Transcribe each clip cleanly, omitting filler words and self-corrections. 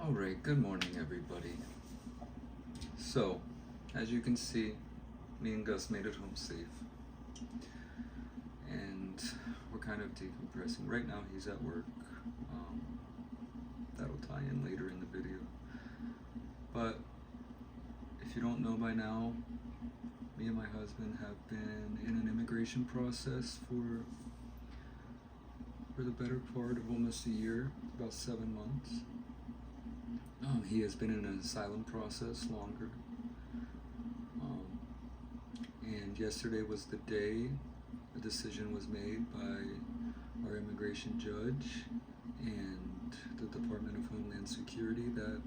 Alright, good morning everybody. So, as you can see, me and Gus made it home safe. And we're kind of decompressing. Right now he's at work. That'll tie in later in the video. But if you don't know by now, me and my husband have been in an immigration process for the better part of almost a year, about 7 months. He has been in an asylum process longer. And yesterday was the day a decision was made by our immigration judge and the Department of Homeland Security that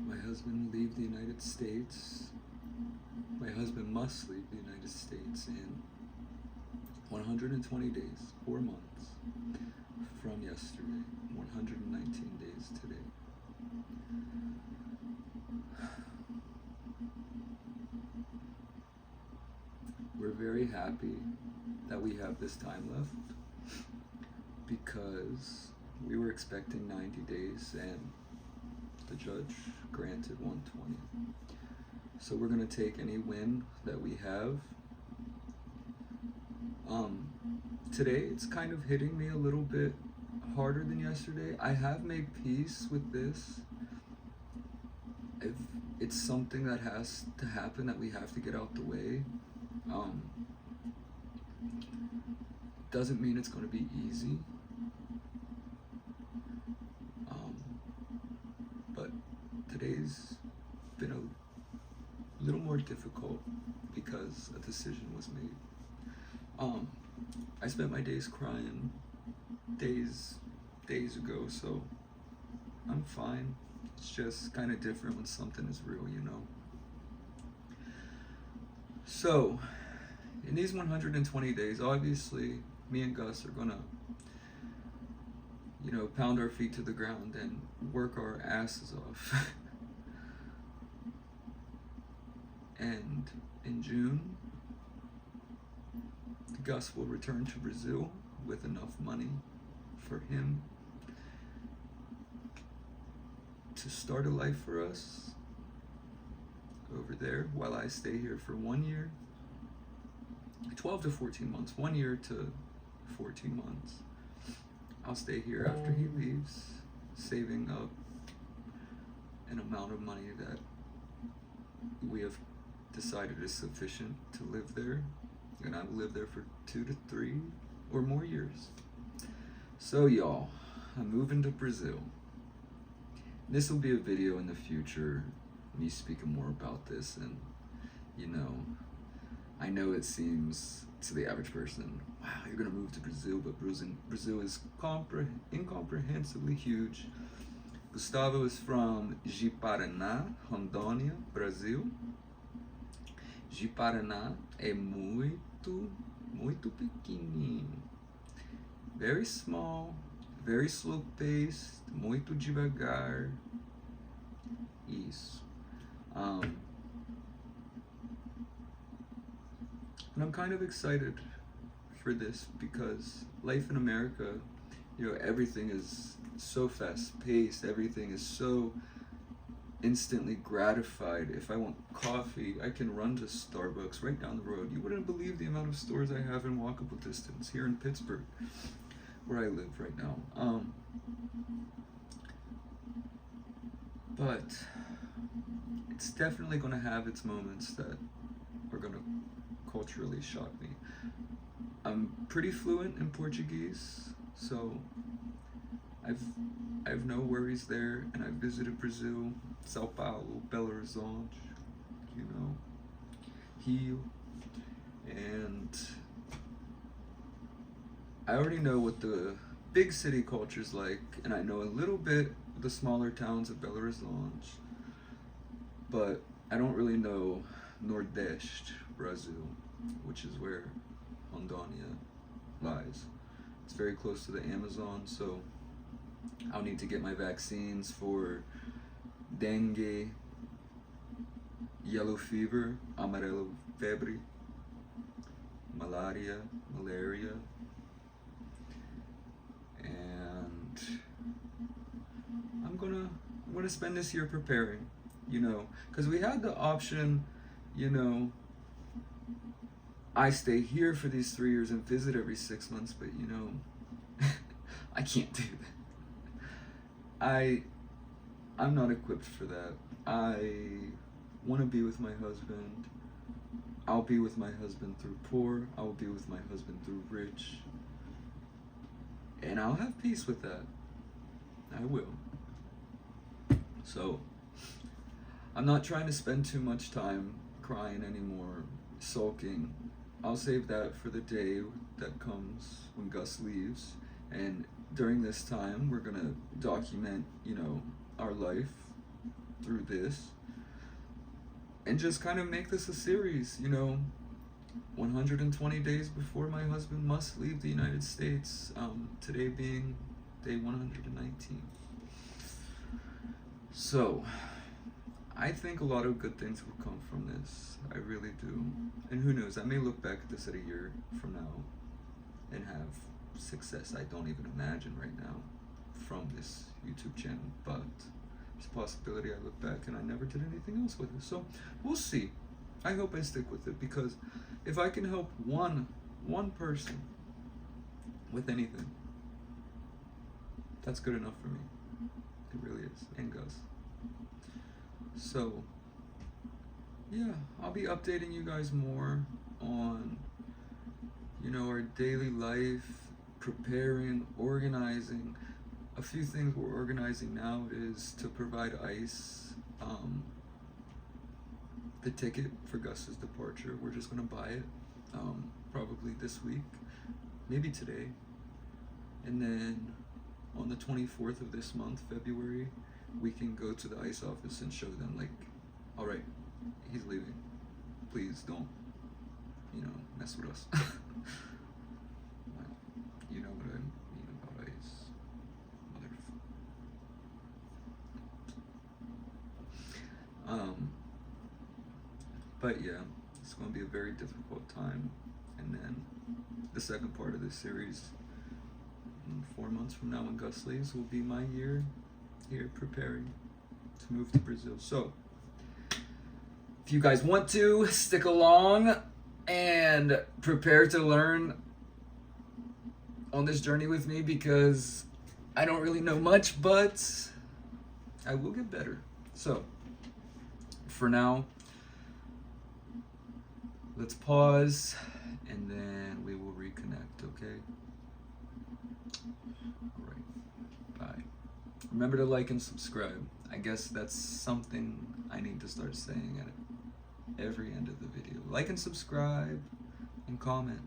my husband leave the United States. My husband must leave the United States in 120 days, 4 months from yesterday, 119 days today. We're very happy that we have this time left because we were expecting 90 days and the judge granted 120. So we're going to take any win that we have. Today it's kind of hitting me a little bit harder than yesterday. I have made peace with this. If it's something that has to happen, that we have to get out the way, doesn't mean it's going to be easy. But today's been a little more difficult because a decision was made. I spent my days crying days ago, so I'm fine. It's just kind of different when something is real, you know. So, in these 120 days, obviously, me and Gus are gonna, pound our feet to the ground and work our asses off. And in June, Gus will return to Brazil with enough money for him to start a life for us over there while I stay here for 1 year, 12 to 14 months, 1 year to 14 months. I'll stay here after he leaves, saving up an amount of money that we have decided is sufficient to live there, and I will live there for 2 to 3 or more years. So y'all, I'm moving to Brazil. This will be a video in the future, me speaking more about this, and I know it seems to the average person, wow, you're gonna move to Brazil, but Brazil is incomprehensibly huge. Gustavo is from Ji-Paraná, Rondônia, Brazil. Ji-Paraná é muito pequenininho. Very small, very slow paced, muito devagar. Isso. And I'm kind of excited for this because life in America, everything is so fast paced, everything is so instantly gratified. If I want coffee, I can run to Starbucks right down the road. You wouldn't believe the amount of stores I have in walkable distance here in Pittsburgh, where I live right now. But it's definitely going to have its moments that are going to culturally shock me. I'm pretty fluent in Portuguese, so I've no worries there, and I visited Brazil, Sao Paulo, Belo Horizonte, Rio, and I already know what the big city culture's like, and I know a little bit of the smaller towns of Belo Horizonte, but I don't really know Nordeste, Brazil, which is where Rondônia lies. It's very close to the Amazon, so I'll need to get my vaccines for dengue, yellow fever, amarelo febre, malaria, and I'm going to spend this year preparing, you know, because we had the option, you know, I stay here for these 3 years and visit every 6 months, but you know, I can't do that. I'm not equipped for that. I want to be with my husband. I'll be with my husband through poor. I will be with my husband through rich. And I'll have peace with that. I will. So, I'm not trying to spend too much time crying anymore, sulking. I'll save that for the day that comes when Gus leaves. And during this time, we're going to document, you know, our life through this. And just kind of make this a series, you know, 120 days before my husband must leave the United States, today being day 119. So, I think a lot of good things will come from this. I really do. And who knows, I may look back at this at a year from now and have success I don't even imagine right now from this YouTube channel, but there's a possibility I look back and I never did anything else with it. So we'll see. I hope I stick with it, because if I can help one person with anything, that's good enough for me. It really is. And Gus. So yeah, I'll be updating you guys more on, you know, our daily life, preparing, organizing. A few things we're organizing now is to provide ICE the ticket for Gus's departure. We're just gonna buy it probably this week, maybe today, and then on the 24th of this month, February, we can go to the ICE office and show them, like, all right, he's leaving. Please don't, you know, mess with us. You know what I mean about ICE. But yeah, it's going to be a very difficult time. And then the second part of this series, 4 months from now when Gus leaves, will be my year here preparing to move to Brazil. So if you guys want to, stick along and prepare to learn on this journey with me, because I don't really know much, but I will get better. So for now, let's pause and then we will reconnect, okay? All right, bye. Remember to like and subscribe. I guess that's something I need to start saying at every end of the video. Like and subscribe and comment.